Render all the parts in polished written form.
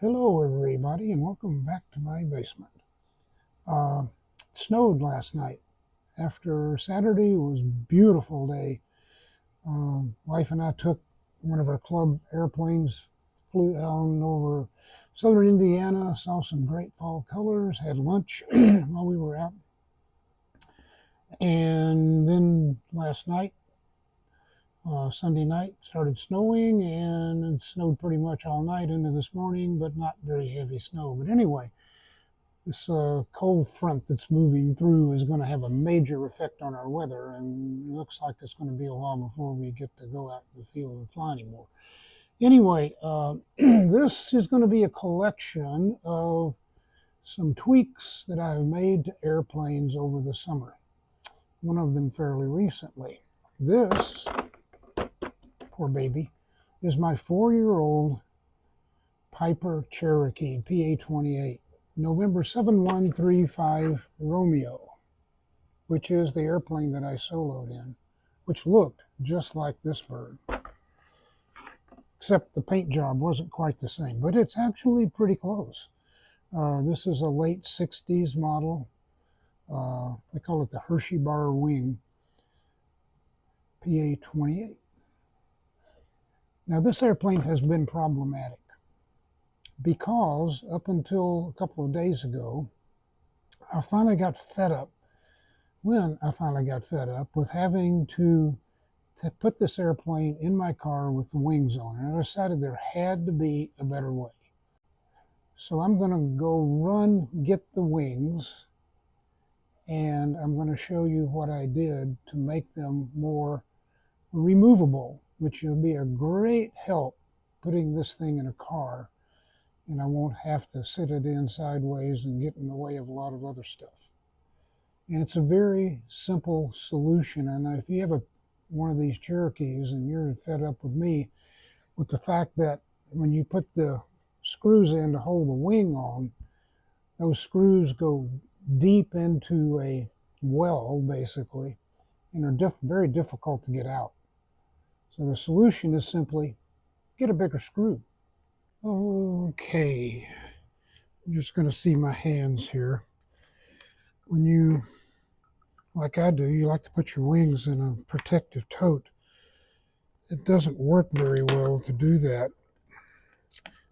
Hello everybody and welcome back to my basement. Uh, it snowed last night. After Saturday, it was a beautiful day. Wife and I took one of our club airplanes, flew down over southern Indiana, saw some great fall colors, had lunch while we were out. And then last night, Sunday night, started snowing, and it snowed pretty much all night into this morning, but not very heavy snow. But anyway, this cold front that's moving through is going to have a major effect on our weather, and it looks like it's going to be a while before we get to go out in the field and fly anymore. Anyway, this is going to be a collection of some tweaks that I've made to airplanes over the summer. One of them fairly recently. This, poor baby, is my 4-year-old Piper Cherokee PA-28. November 7135 Romeo, which is the airplane that I soloed in, which looked just like this bird, except the paint job wasn't quite the same, but it's actually pretty close. This is a late 60s model. They call it the Hershey Bar Wing PA-28. Now this airplane has been problematic because up until a couple of days ago, I finally got fed up with having to put this airplane in my car with the wings on. And I decided there had to be a better way. So I'm going to go get the wings, and I'm going to show you what I did to make them more removable, which will be a great help putting this thing in a car, and I won't have to sit it in sideways and get in the way of a lot of other stuff. And it's a very simple solution. And if you have one of these Cherokees and you're fed up with me with the fact that when you put the screws in to hold the wing on, those screws go deep into a well, basically, and are very difficult to get out. So the solution is simply get a bigger screw. Okay, I'm just going to see my hands here. When you, like I do, you like to put your wings in a protective tote. It doesn't work very well to do that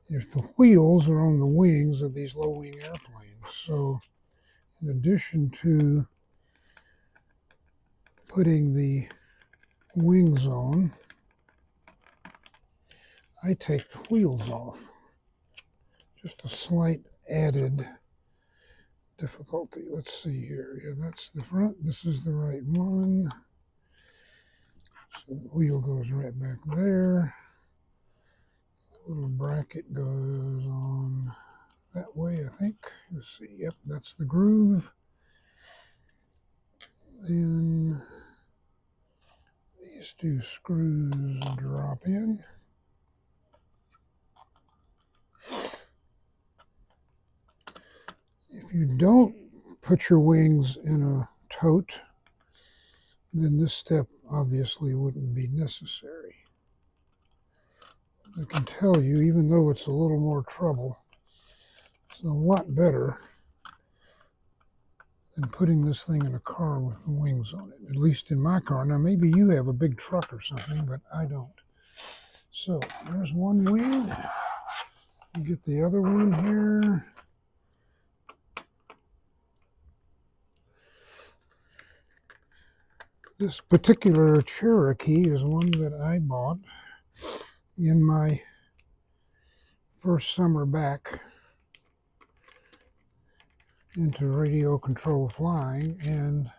if the wheels are on the wings of these low-wing airplanes. So in addition to putting the wings on, I take the wheels off. Just a slight added difficulty. Let's see here. Yeah, that's the front. This is the right one. So the wheel goes right back there. The little bracket goes on that way, I think. Let's see. Yep, that's the groove. Then these two screws drop in. If you don't put your wings in a tote, then this step obviously wouldn't be necessary. I can tell you, even though it's a little more trouble, it's a lot better than putting this thing in a car with the wings on it, at least in my car. Now, maybe you have a big truck or something, but I don't. So there's one wing. You get the other one here. This particular Cherokee is one that I bought in my first summer back into radio control flying, and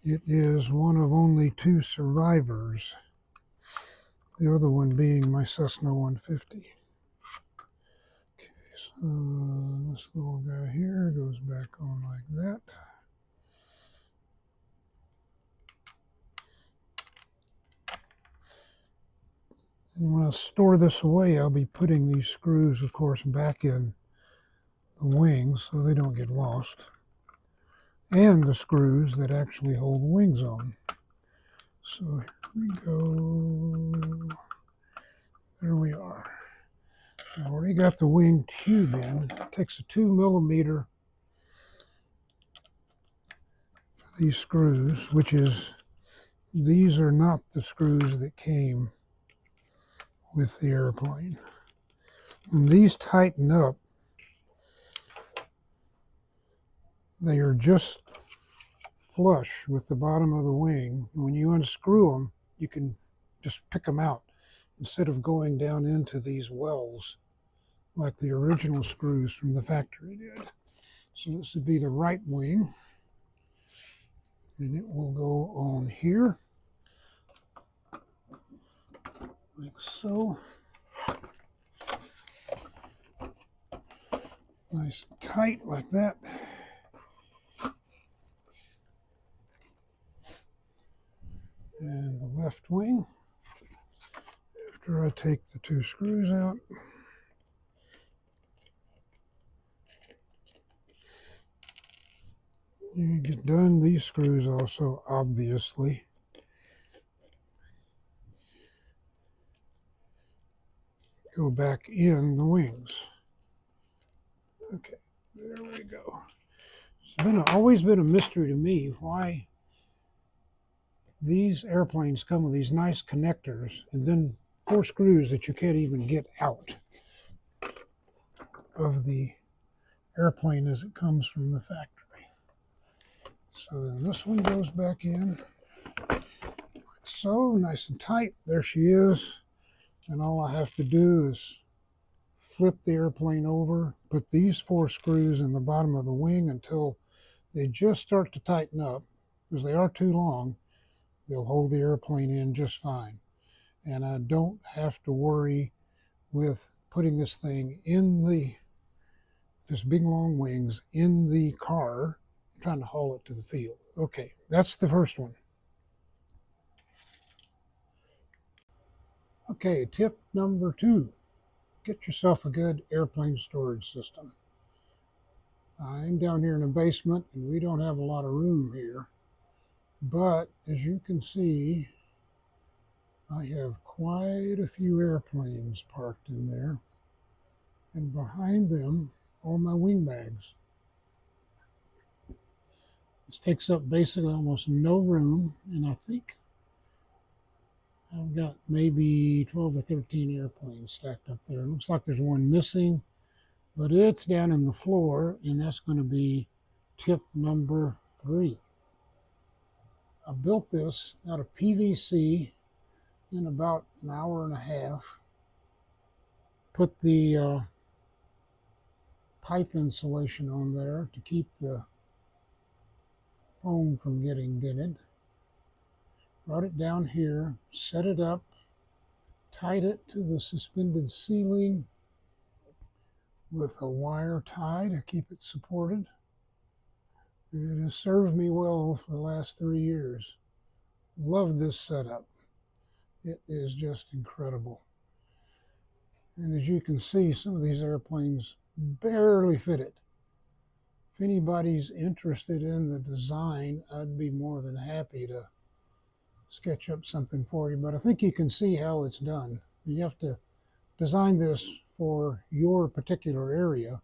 it is one of only 2 survivors, the other one being my Cessna 150. Okay, so this little guy here goes back on like that. And when I store this away, I'll be putting these screws, of course, back in the wings so they don't get lost, and the screws that actually hold the wings on. So here we go. There we are. I already got the wing tube in. It takes a 2mm for these screws, which is, these are not the screws that came with the airplane. When these tighten up, they are just flush with the bottom of the wing. When you unscrew them, you can just pick them out instead of going down into these wells like the original screws from the factory did. So this would be the right wing, and it will go on here like so. Nice and tight like that. And the left wing, after I take the 2 screws out, you get done. These screws also obviously go back in the wings. Okay, there we go. It's always been a mystery to me why these airplanes come with these nice connectors and then 4 screws that you can't even get out of the airplane as it comes from the factory. So then this one goes back in like so, nice and tight. There she is. And all I have to do is flip the airplane over, put these 4 screws in the bottom of the wing until they just start to tighten up. Because they are too long, they'll hold the airplane in just fine. And I don't have to worry with putting this thing in this big long wings in the car, trying to haul it to the field. Okay, that's the first one. Okay, tip number 2. Get yourself a good airplane storage system. I'm down here in the basement and we don't have a lot of room here, but as you can see, I have quite a few airplanes parked in there, and behind them all my wing bags. This takes up basically almost no room, and I think I've got maybe 12 or 13 airplanes stacked up there. It looks like there's one missing, but it's down in the floor, and that's going to be tip number 3. I built this out of PVC in about an hour and a half. Put the pipe insulation on there to keep the foam from getting dented. Brought it down here, set it up, tied it to the suspended ceiling with a wire tie to keep it supported. And it has served me well for the last 3 years. Love this setup. It is just incredible. And as you can see, some of these airplanes barely fit it. If anybody's interested in the design, I'd be more than happy to sketch up something for you, but I think you can see how it's done. You have to design this for your particular area,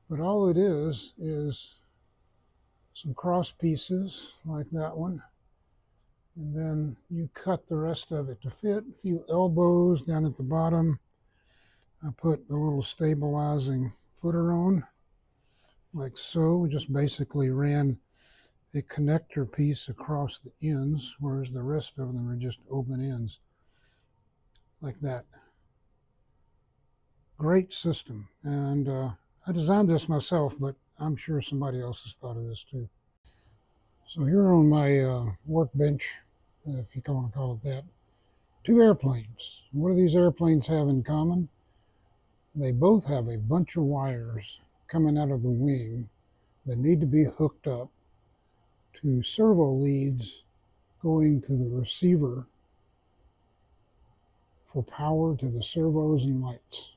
but all it is some cross pieces like that one, and then you cut the rest of it to fit. A few elbows down at the bottom. I put the little stabilizing footer on like so. We just basically ran a connector piece across the ends, whereas the rest of them are just open ends like that. Great system, and I designed this myself, but I'm sure somebody else has thought of this too. So here on my workbench, if you want to call it that, 2 airplanes. What do these airplanes have in common? They both have a bunch of wires coming out of the wing that need to be hooked up to servo leads going to the receiver for power to the servos and lights.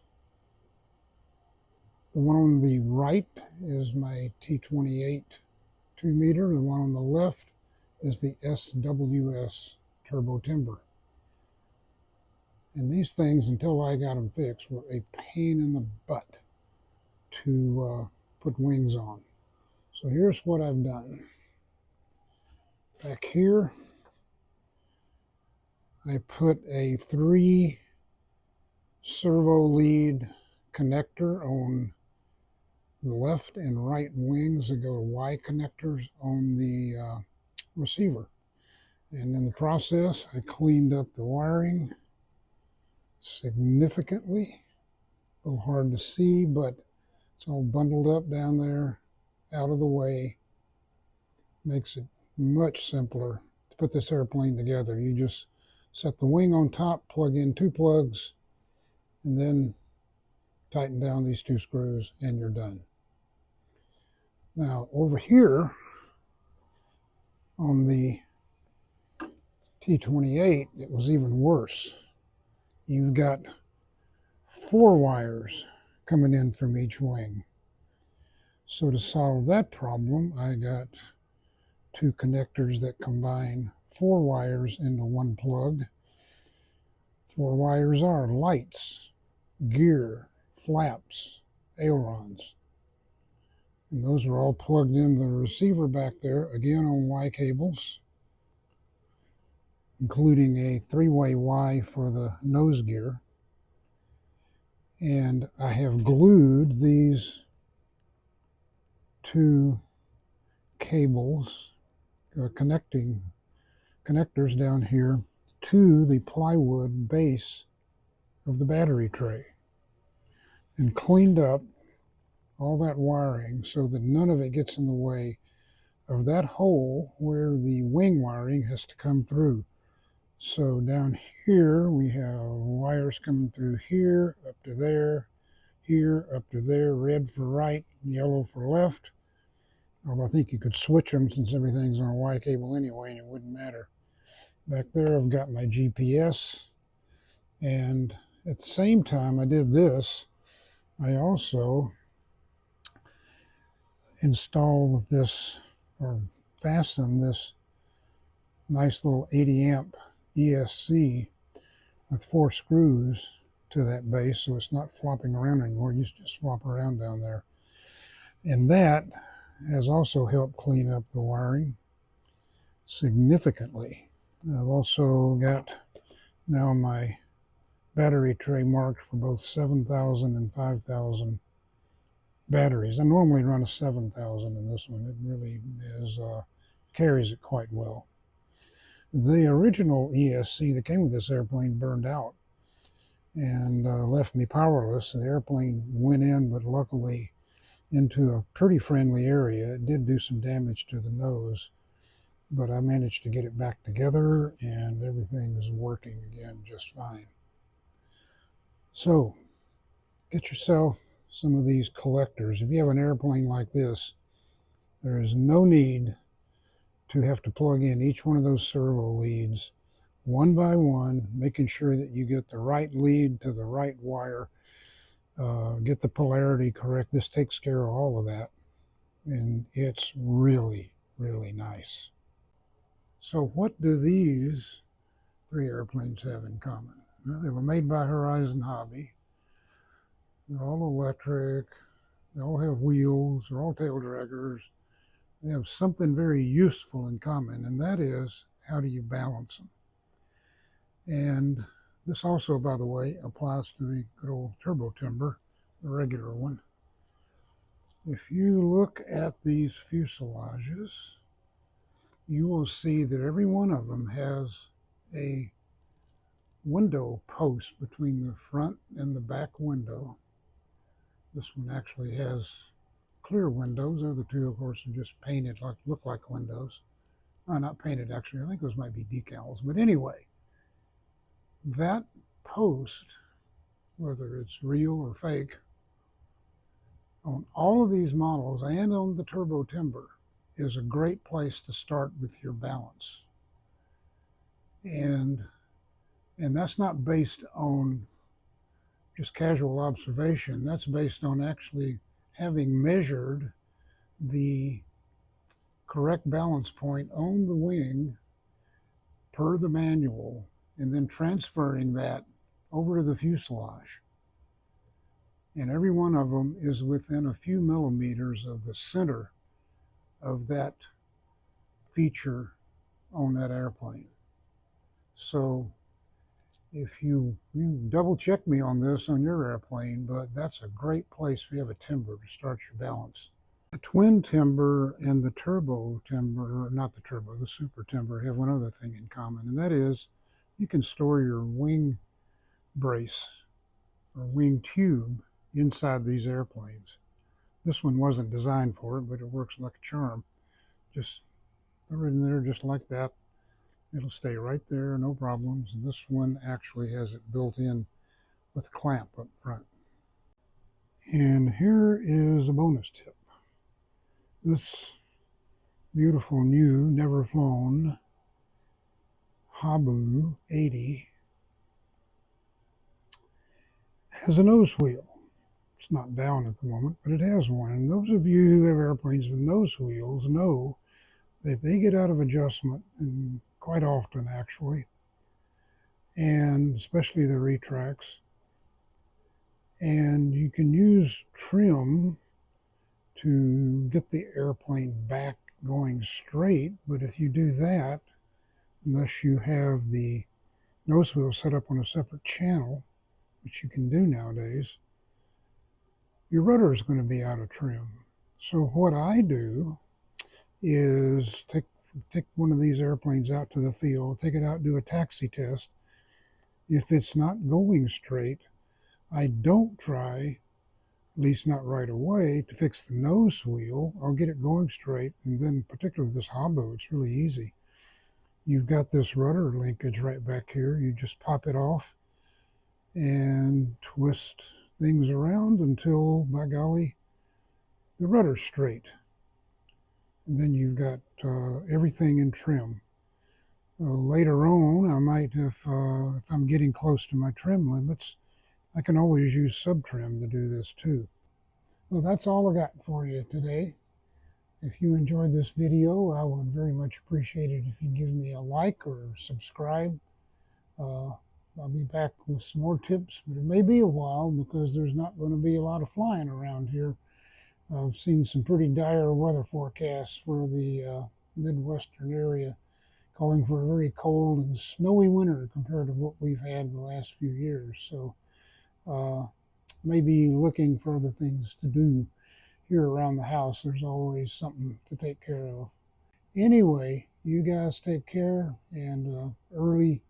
The one on the right is my T28 2-meter. The one on the left is the SWS turbo timber. And these things, until I got them fixed, were a pain in the butt to put wings on. So here's what I've done. Back here, I put a 3 servo lead connector on the left and right wings that go to Y connectors on the receiver. And in the process, I cleaned up the wiring significantly. A little hard to see, but it's all bundled up down there, out of the way. Makes it much simpler to put this airplane together. You just set the wing on top, plug in 2 plugs, and then tighten down these 2 screws, and you're done. Now, over here on the T-28, it was even worse. You've got 4 wires coming in from each wing. So to solve that problem, I got 2 connectors that combine 4 wires into 1 plug. 4 wires are lights, gear, flaps, ailerons. And those are all plugged in the receiver back there, again on Y cables, including a 3-way Y for the nose gear. And I have glued these 2 cables, connectors down here to the plywood base of the battery tray, and cleaned up all that wiring so that none of it gets in the way of that hole where the wing wiring has to come through. So down here we have wires coming through here, up to there, here, up to there, red for right, yellow for left. Although I think you could switch them since everything's on a Y cable anyway and it wouldn't matter. Back there I've got my GPS, and at the same time I did this, I also install this, or fasten this nice little 80 amp ESC with 4 screws to that base, so it's not flopping around anymore. It used to just flop around down there. And that has also helped clean up the wiring significantly. I've also got now my battery tray marked for both 7,000 and 5,000 batteries. I normally run a 7,000 in this one. It really is, carries it quite well. The original ESC that came with this airplane burned out and left me powerless. The airplane went in, but luckily into a pretty friendly area. It did do some damage to the nose, but I managed to get it back together and everything is working again just fine. So get yourself some of these collectors. If you have an airplane like this, there is no need to have to plug in each one of those servo leads one by one, making sure that you get the right lead to the right wire, get the polarity correct. This takes care of all of that, and it's really, really nice. So what do these 3 airplanes have in common? Well, they were made by Horizon Hobby. They're all electric. They all have wheels. They're all tail draggers. They have something very useful in common, and that is, how do you balance them? And this also, by the way, applies to the good old turbo timber, the regular one. If you look at these fuselages, you will see that every one of them has a window post between the front and the back window. This one actually has clear windows. The other 2, of course, are just painted, look like windows. Not painted, actually. I think those might be decals. But anyway, that post, whether it's real or fake, on all of these models and on the turbo timber, is a great place to start with your balance. And that's not based on just casual observation. That's based on actually having measured the correct balance point on the wing per the manual, and then transferring that over to the fuselage. And every one of them is within a few millimeters of the center of that feature on that airplane. So if you double check me on this on your airplane, but that's a great place if you have a timber to start your balance. The twin timber and the turbo timber, not the turbo, the super timber, have one other thing in common, and that is you can store your wing brace or wing tube inside these airplanes. This one wasn't designed for it, but it works like a charm. Just throw it in there just like that. It'll stay right there, no problems. And this one actually has it built in with a clamp up front. And here is a bonus tip. This beautiful new, never flown Habu 80 has a nose wheel. It's not down at the moment, but it has one. And those of you who have airplanes with nose wheels know that they get out of adjustment, and quite often actually, and especially the retracts. And you can use trim to get the airplane back going straight, but if you do that, unless you have the nose wheel set up on a separate channel, which you can do nowadays, your rudder is going to be out of trim. So what I do is take one of these airplanes out to the field, take it out, do a taxi test. If it's not going straight, I don't try, at least not right away, to fix the nose wheel. I'll get it going straight, and then particularly this Habu, it's really easy. You've got this rudder linkage right back here. You just pop it off and twist things around until, by golly, the rudder's straight. And then you've got everything in trim. Later on, I might, if I'm getting close to my trim limits, I can always use sub-trim to do this too. Well, that's all I got for you today. If you enjoyed this video, I would very much appreciate it if you give me a like or subscribe. I'll be back with some more tips, but it may be a while because there's not going to be a lot of flying around here. I've seen some pretty dire weather forecasts for the Midwestern area, calling for a very cold and snowy winter compared to what we've had in the last few years. So maybe looking for other things to do here around the house. There's always something to take care of. Anyway, you guys take care, and early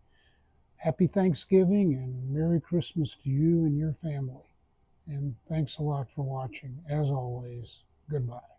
Happy Thanksgiving and Merry Christmas to you and your family. And thanks a lot for watching. As always, goodbye.